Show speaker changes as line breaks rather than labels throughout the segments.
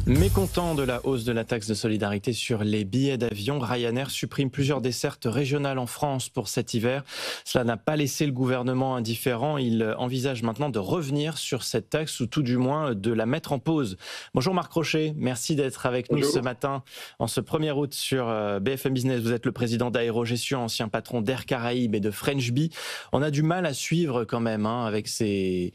Mécontent de la hausse de la taxe de solidarité sur les billets d'avion, Ryanair supprime plusieurs dessertes régionales en France pour cet hiver. Cela n'a pas laissé le gouvernement indifférent. Il envisage maintenant de revenir sur cette taxe ou tout du moins de la mettre en pause. Bonjour Marc Rochet, merci d'être avec nous ce matin en ce 1er août sur BFM Business. Vous êtes le président d'Aérogestion, ancien patron d'Air Caraïbes et de French Bee. On a du mal à suivre quand même avec ces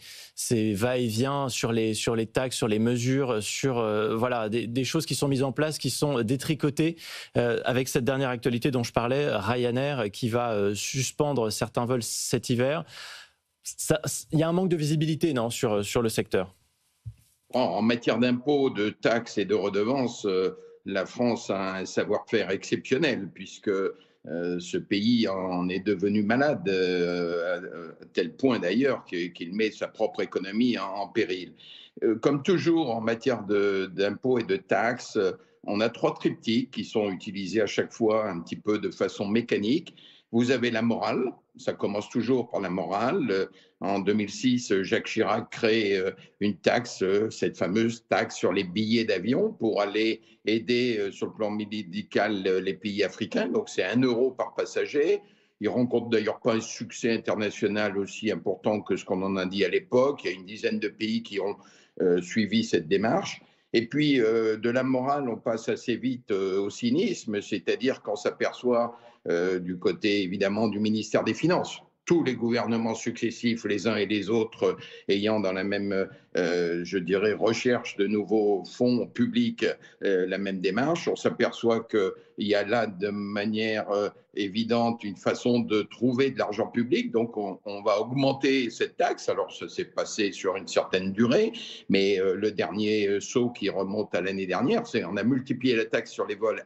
va-et-vient sur les taxes, sur les mesures, sur voilà, des choses qui sont mises en place, qui sont détricotées. Avec cette dernière actualité dont je parlais, Ryanair qui va suspendre certains vols cet hiver. Il y a un manque de visibilité, non, sur le secteur?
En matière d'impôts, de taxes et de redevances, la France a un savoir-faire exceptionnel puisque ce pays en est devenu malade, à tel point d'ailleurs qu'il met sa propre économie en péril. Comme toujours en matière d'impôts et de taxes, on a 3 triptyques qui sont utilisés à chaque fois un petit peu de façon mécanique. Vous avez la morale, ça commence toujours par la morale. En 2006, Jacques Chirac crée une taxe, cette fameuse taxe sur les billets d'avion pour aller aider sur le plan médical les pays africains. Donc c'est 1 euro par passager. Il rencontre d'ailleurs pas un succès international aussi important que ce qu'on en a dit à l'époque. Il y a une dizaine de pays qui ont suivi cette démarche. Et puis, de la morale, on passe assez vite au cynisme, c'est-à-dire qu'on s'aperçoit du côté, évidemment, du ministère des Finances. Tous les gouvernements successifs, les uns et les autres, ayant dans la même, je dirais, recherche de nouveaux fonds publics, la même démarche, on s'aperçoit qu'il y a là, de manière évidente, une façon de trouver de l'argent public. Donc, on va augmenter cette taxe. Alors, ça s'est passé sur une certaine durée, mais le dernier saut qui remonte à l'année dernière, c'est on a multiplié la taxe sur les vols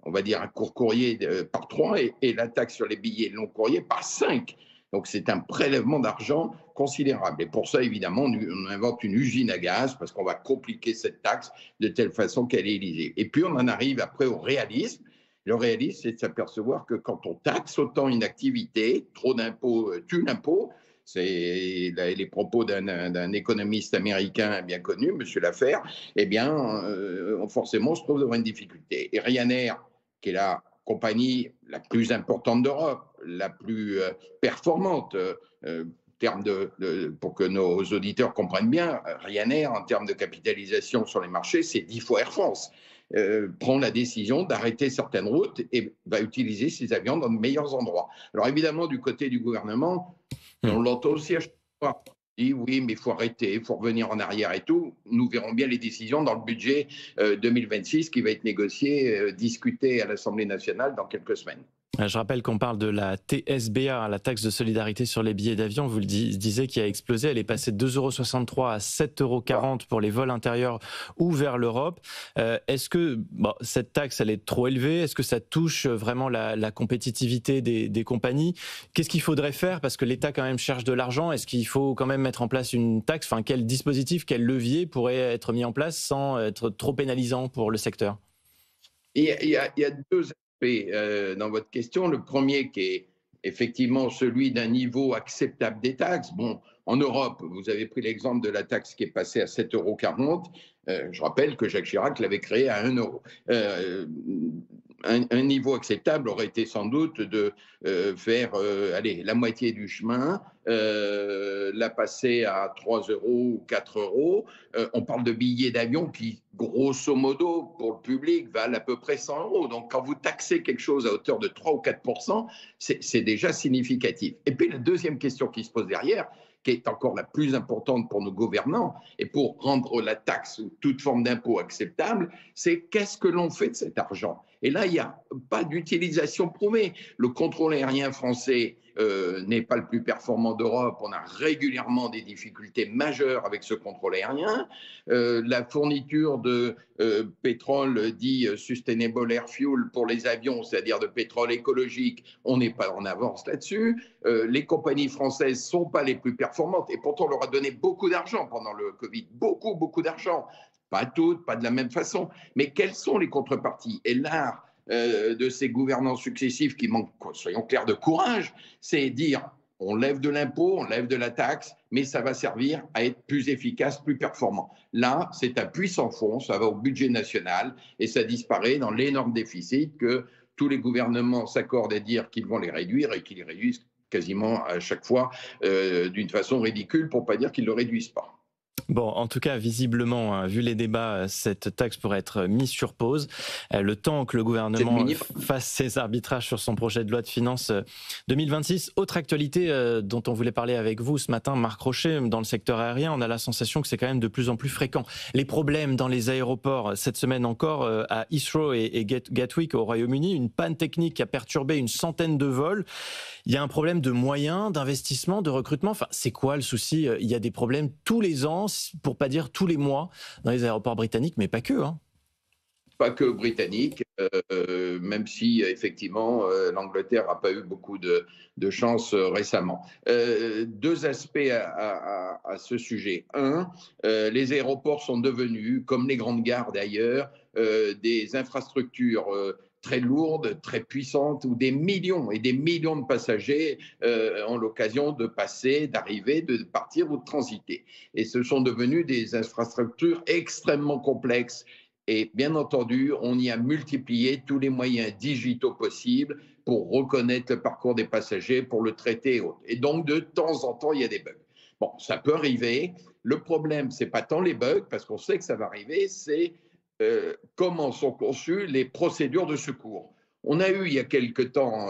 on va dire un court courrier par 3 et la taxe sur les billets long courrier par 5. Donc c'est un prélèvement d'argent considérable. Et pour ça, évidemment, on invente une usine à gaz parce qu'on va compliquer cette taxe de telle façon qu'elle est élisible. Et puis on en arrive après au réalisme. Le réalisme, c'est de s'apercevoir que quand on taxe autant une activité, trop d'impôts tue l'impôt. C'est les propos d'un économiste américain bien connu, M. Laffer. Eh bien, forcément, on se trouve devant une difficulté. Et Ryanair, qui est la compagnie la plus importante d'Europe, la plus performante, pour que nos auditeurs comprennent bien, Ryanair, en termes de capitalisation sur les marchés, c'est 10 fois Air France. Prend la décision d'arrêter certaines routes et va utiliser ces avions dans de meilleurs endroits. Alors évidemment, du côté du gouvernement, on l'entend aussi à chaque fois. Il dit oui, mais il faut arrêter, il faut revenir en arrière et tout. Nous verrons bien les décisions dans le budget 2026 qui va être négocié, discuté à l'Assemblée nationale dans quelques semaines.
Je rappelle qu'on parle de la TSBA, la taxe de solidarité sur les billets d'avion. Vous le disiez, qui a explosé. Elle est passée de 2,63 € à 7,40 € pour les vols intérieurs ou vers l'Europe. Est-ce que cette taxe, elle est trop élevée? Est-ce que ça touche vraiment la compétitivité des compagnies? Qu'est-ce qu'il faudrait faire? Parce que l'État quand même cherche de l'argent. Est-ce qu'il faut quand même mettre en place une taxe? Enfin, quel dispositif, quel levier pourrait être mis en place sans être trop pénalisant pour le secteur?
Il y a 2 aspects dans votre question. Le premier qui est effectivement celui d'un niveau acceptable des taxes. Bon, en Europe, vous avez pris l'exemple de la taxe qui est passée à 7,40 €. Je rappelle que Jacques Chirac l'avait créée à 1 €. Un niveau acceptable aurait été sans doute de faire la moitié du chemin, la passer à 3 € ou 4 €. On parle de billets d'avion qui, grosso modo, pour le public, valent à peu près 100 €. Donc, quand vous taxez quelque chose à hauteur de 3 ou 4 %, c'est déjà significatif. Et puis, la deuxième question qui se pose derrière, qui est encore la plus importante pour nos gouvernants, et pour rendre la taxe ou toute forme d'impôt acceptable, c'est qu'est-ce que l'on fait de cet argent? Et là, il n'y a pas d'utilisation prouvée. Le contrôle aérien français n'est pas le plus performant d'Europe. On a régulièrement des difficultés majeures avec ce contrôle aérien. La fourniture de pétrole dit Sustainable Air Fuel pour les avions, c'est-à-dire de pétrole écologique, on n'est pas en avance là-dessus. Les compagnies françaises ne sont pas les plus performantes et pourtant on leur a donné beaucoup d'argent pendant le Covid, beaucoup d'argent. Pas toutes, pas de la même façon. Mais quelles sont les contreparties? Et l'art de ces gouvernants successifs qui manquent, soyons clairs, de courage, c'est dire on lève de l'impôt, on lève de la taxe, mais ça va servir à être plus efficace, plus performant. Là, c'est un puissant fond, ça va au budget national et ça disparaît dans l'énorme déficit que tous les gouvernements s'accordent à dire qu'ils vont les réduire et qu'ils les réduisent quasiment à chaque fois d'une façon ridicule, pour ne pas dire qu'ils ne le réduisent pas.
Bon, en tout cas, visiblement, vu les débats, cette taxe pourrait être mise sur pause. Le temps que le gouvernement fasse ses arbitrages sur son projet de loi de finances 2026. Autre actualité dont on voulait parler avec vous ce matin, Marc Rochet, dans le secteur aérien, on a la sensation que c'est quand même de plus en plus fréquent. Les problèmes dans les aéroports, cette semaine encore, à Heathrow et Gatwick au Royaume-Uni, une panne technique qui a perturbé une centaine de vols. Il y a un problème de moyens, d'investissement, de recrutement. Enfin, c'est quoi le souci? Il y a des problèmes tous les ans, pour pas dire tous les mois, dans les aéroports britanniques, mais pas que. Hein.
Pas que britanniques, même si effectivement l'Angleterre n'a pas eu beaucoup de chance récemment. Deux aspects à ce sujet. Un, les aéroports sont devenus, comme les grandes gares d'ailleurs, des infrastructures très lourdes, très puissantes, où des millions et des millions de passagers ont l'occasion de passer, d'arriver, de partir ou de transiter. Et ce sont devenus des infrastructures extrêmement complexes. Et bien entendu, on y a multiplié tous les moyens digitaux possibles pour reconnaître le parcours des passagers, pour le traiter et autres. Et donc, de temps en temps, il y a des bugs. Bon, ça peut arriver. Le problème, ce n'est pas tant les bugs, parce qu'on sait que ça va arriver, c'est comment sont conçues les procédures de secours. On a eu, il y a quelque temps,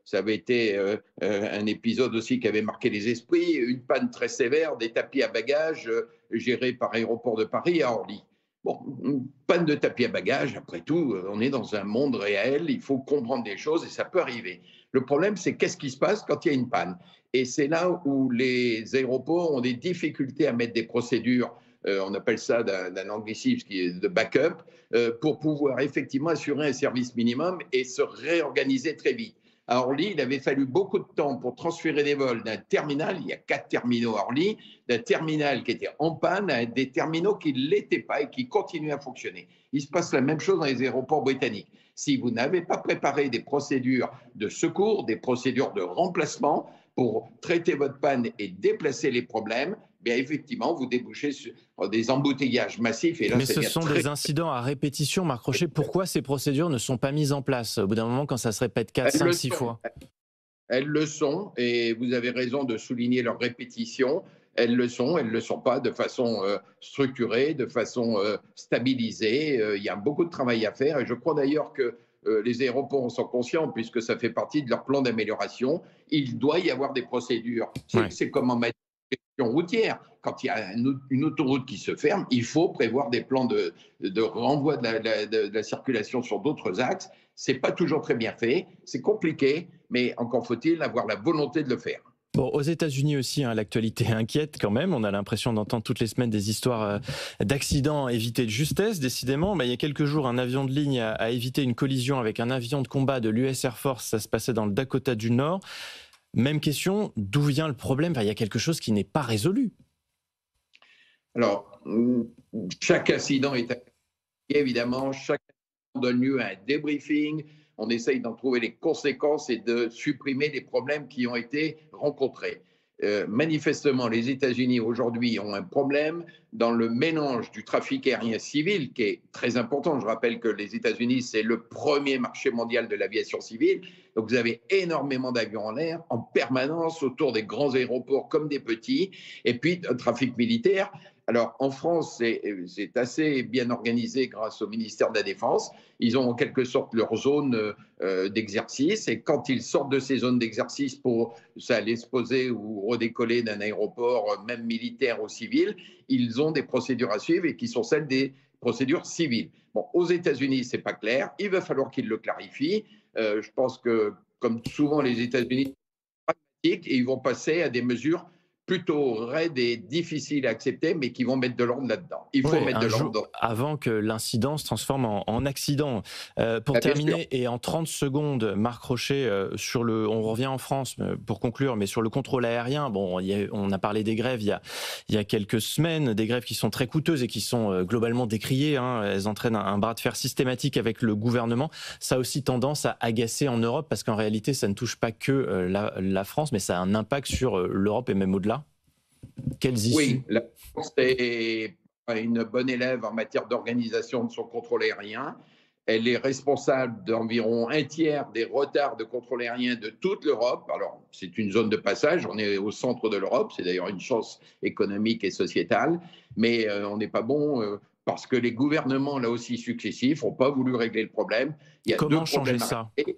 ça avait été un épisode aussi qui avait marqué les esprits, une panne très sévère des tapis à bagages gérés par Aéroports de Paris à Orly. Bon, une panne de tapis à bagages, après tout, on est dans un monde réel, il faut comprendre des choses et ça peut arriver. Le problème, c'est qu'est-ce qui se passe quand il y a une panne? Et c'est là où les aéroports ont des difficultés à mettre des procédures, on appelle ça d'un anglicisme qui est de backup, pour pouvoir effectivement assurer un service minimum et se réorganiser très vite. À Orly, il avait fallu beaucoup de temps pour transférer des vols d'un terminal, il y a 4 terminaux à Orly, d'un terminal qui était en panne à des terminaux qui ne l'étaient pas et qui continuaient à fonctionner. Il se passe la même chose dans les aéroports britanniques. Si vous n'avez pas préparé des procédures de secours, des procédures de remplacement pour traiter votre panne et déplacer les problèmes, bien effectivement, vous débouchez sur des embouteillages massifs. Et là,
mais ce sont des incidents à répétition, Marc Rochet. Pourquoi ces procédures ne sont pas mises en place au bout d'un moment quand ça se répète 4, 5, 6 fois?
Elles le sont, et vous avez raison de souligner leur répétition. Elles le sont pas de façon structurée, de façon stabilisée. Il y a beaucoup de travail à faire, et je crois d'ailleurs que les aéroports en sont conscients, puisque ça fait partie de leur plan d'amélioration. Il doit y avoir des procédures. C'est comme en matière routière. Quand il y a une autoroute qui se ferme, il faut prévoir des plans de renvoi de la circulation sur d'autres axes. Ce n'est pas toujours très bien fait, c'est compliqué, mais encore faut-il avoir la volonté de le faire.
Bon, aux États-Unis aussi, hein, l'actualité inquiète quand même. On a l'impression d'entendre toutes les semaines des histoires d'accidents évités de justesse, décidément. Mais il y a quelques jours, un avion de ligne a évité une collision avec un avion de combat de l'US Air Force. Ça se passait dans le Dakota du Nord. Même question, d'où vient le problème? Enfin, il y a quelque chose qui n'est pas résolu.
Alors, chaque accident est évidemment, chaque accident donne lieu à un débriefing. On essaye d'en trouver les conséquences et de supprimer les problèmes qui ont été rencontrés. Manifestement, les États-Unis aujourd'hui ont un problème dans le mélange du trafic aérien civil, qui est très important. Je rappelle que les États-Unis, c'est le premier marché mondial de l'aviation civile. Donc, vous avez énormément d'avions en l'air en permanence autour des grands aéroports comme des petits, et puis un trafic militaire. Alors, en France, c'est assez bien organisé grâce au ministère de la Défense. Ils ont en quelque sorte leur zone d'exercice, et quand ils sortent de ces zones d'exercice pour aller se poser ou redécoller d'un aéroport, même militaire ou civil, ils ont des procédures à suivre et qui sont celles des procédures civiles. Bon, aux États-Unis, ce n'est pas clair. Il va falloir qu'ils le clarifient. Je pense que, comme souvent, les États-Unis sont pragmatiques et ils vont passer à des mesures plutôt raides et difficiles à accepter, mais qui vont mettre de l'ordre là-dedans. Il faut
Oui,
mettre de l'ordre.
avant que l'incident se transforme en accident. Pour
Bien sûr.
terminer, et en 30 secondes, Marc Rochet, on revient en France pour conclure, mais sur le contrôle aérien, bon, on a parlé des grèves il y a quelques semaines, des grèves qui sont très coûteuses et qui sont globalement décriées, hein. Elles entraînent un bras de fer systématique avec le gouvernement. Ça a aussi tendance à agacer en Europe, parce qu'en réalité, ça ne touche pas que la France, mais ça a un impact sur l'Europe et même au-delà. Quelles issues?
Oui, la France est une bonne élève en matière d'organisation de son contrôle aérien. Elle est responsable d'environ un tiers des retards de contrôle aérien de toute l'Europe. Alors, c'est une zone de passage, on est au centre de l'Europe, c'est d'ailleurs une chance économique et sociétale, mais on n'est pas bon parce que les gouvernements, là aussi successifs, n'ont pas voulu régler le problème. Il y a
Comment
deux
changer
problèmes à
ça?
régler.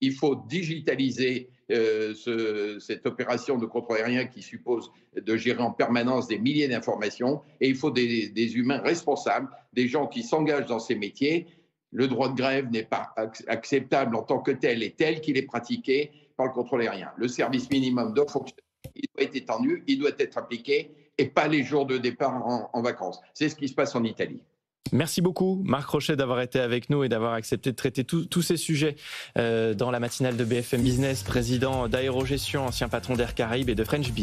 Il faut digitaliser cette opération de contrôle aérien qui suppose de gérer en permanence des milliers d'informations, et il faut des humains responsables, des gens qui s'engagent dans ces métiers. Le droit de grève n'est pas acceptable en tant que tel et tel qu'il est pratiqué par le contrôle aérien. Le service minimum doit fonctionner, il doit être étendu, il doit être appliqué, et pas les jours de départ en vacances. C'est ce qui se passe en Italie.
Merci beaucoup, Marc Rochet, d'avoir été avec nous et d'avoir accepté de traiter tous ces sujets dans la matinale de BFM Business, président d'Aérogestion, ancien patron d'Air Caraïbes et de French Business.